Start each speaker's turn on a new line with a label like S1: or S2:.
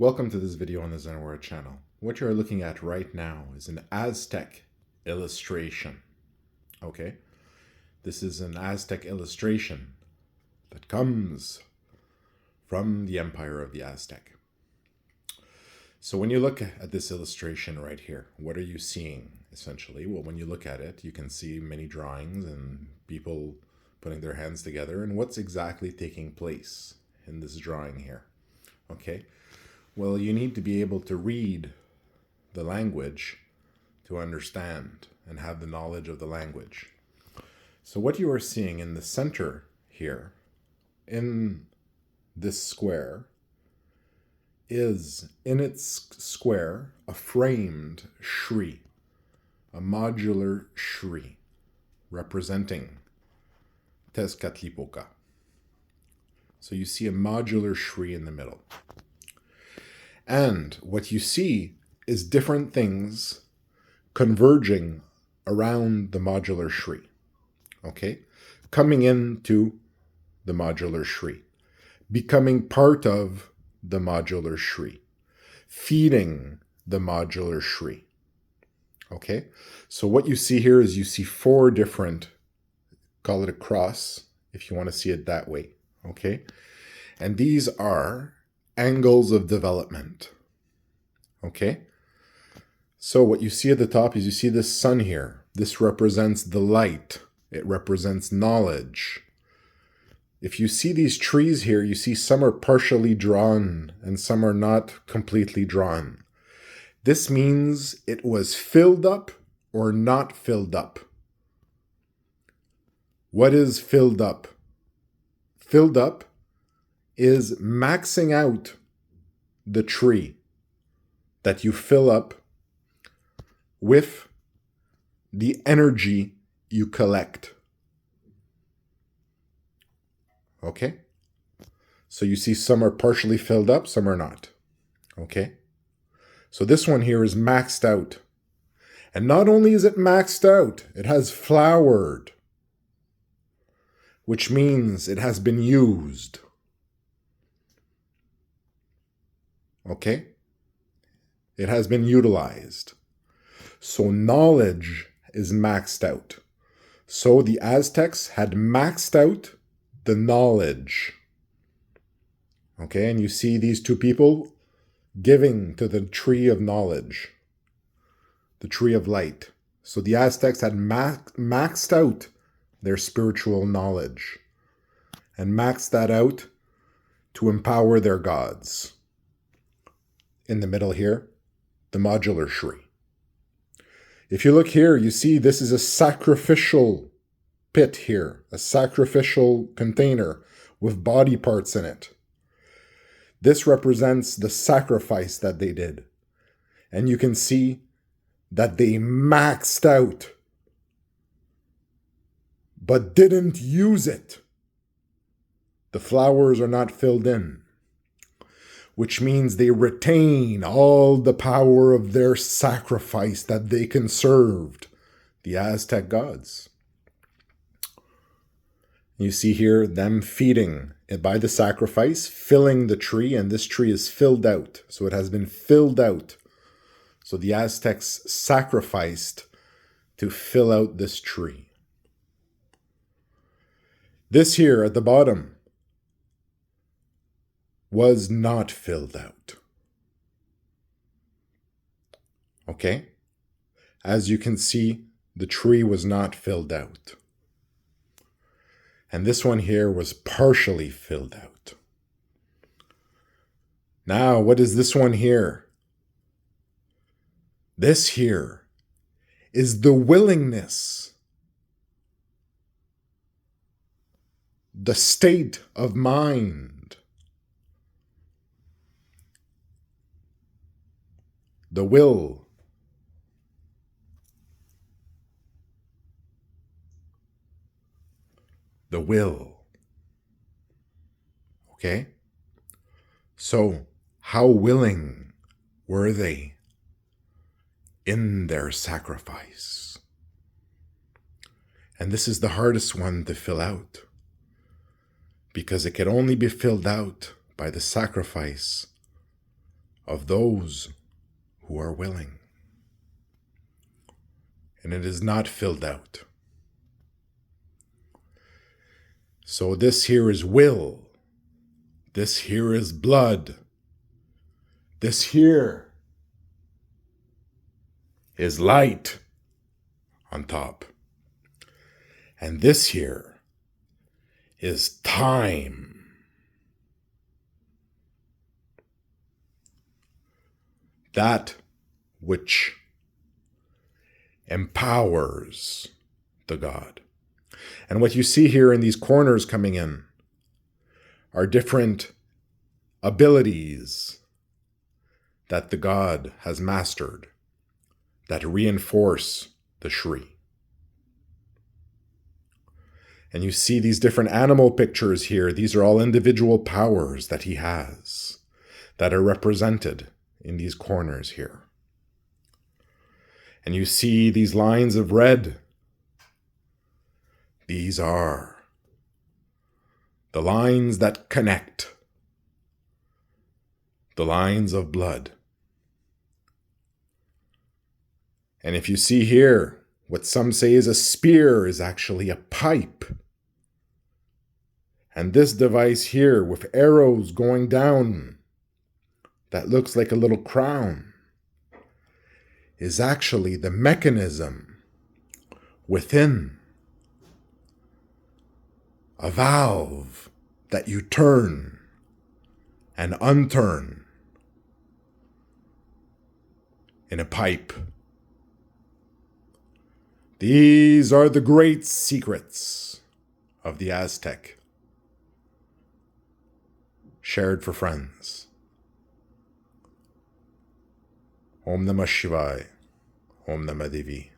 S1: Welcome to this video on the Zenware channel. What you're looking at right now is an Aztec illustration. Okay, this is an Aztec illustration that comes from the Empire of the Aztec. So when you look at this illustration right here, what are you seeing essentially? Well, when you look at it, you can see many drawings and people putting their hands together. And what's exactly taking place in this drawing here? Okay. Well, you need to be able to read the language to understand and have the knowledge of the language. So what you are seeing in the center here, in this square, is in its square a framed Shree, a modular Shree, representing Tezcatlipoca. So you see a modular Shree in the middle. And what you see is different things converging around the modular Shree, okay? Coming into the modular Shree, becoming part of the modular Shree, feeding the modular Shree, okay? So what you see here is you see four different, call it a cross, if you want to see it that way, okay? And these are angles of development. Okay? So what you see at the top is you see this sun here. This represents the light. It represents knowledge. If you see these trees here, you see some are partially drawn and some are not completely drawn. This means it was filled up or not filled up. What is filled up? Filled up is maxing out the tree that you fill up with the energy you collect. Okay? So you see some are partially filled up, some are not. Okay? So this one here is maxed out. And not only is it maxed out, it has flowered, which means it has been used. Okay? It has been utilized. So knowledge is maxed out. So the Aztecs had maxed out the knowledge. Okay? And you see these two people giving to the tree of knowledge, the tree of light. So the Aztecs had maxed out their spiritual knowledge and maxed that out to empower their gods. In the middle here, the modular Shree. If you look here, you see this is a sacrificial pit here, a sacrificial container with body parts in it. This represents the sacrifice that they did. And you can see that they maxed out, but didn't use it. The flowers are not filled in, which means they retain all the power of their sacrifice that they conserved, the Aztec gods. You see here them feeding by the sacrifice, filling the tree, and this tree is filled out. So it has been filled out. So the Aztecs sacrificed to fill out this tree. This here at the bottom was not filled out. Okay? As you can see, the tree was not filled out. And this one here was partially filled out. Now, what is this one here? This here is the willingness, the state of mind, the will, the will. Okay? So, how willing were they in their sacrifice? And this is the hardest one to fill out, because it can only be filled out by the sacrifice of those who are willing. And it is not filled out. So this here is will. This here is blood. This here is light on top. And this here is time. That which empowers the God. And what you see here in these corners coming in are different abilities that the God has mastered that reinforce the Shree. And you see these different animal pictures here. These are all individual powers that he has that are represented in these corners here. And you see these lines of red. These are the lines that connect, the lines of blood. And if you see here, what some say is a spear is actually a pipe. And this device here with arrows going down that looks like a little crown is actually the mechanism within a valve that you turn and unturn in a pipe. These are the great secrets of the Aztec, shared for friends. Om Namah Shivaya. Om Namah Devi.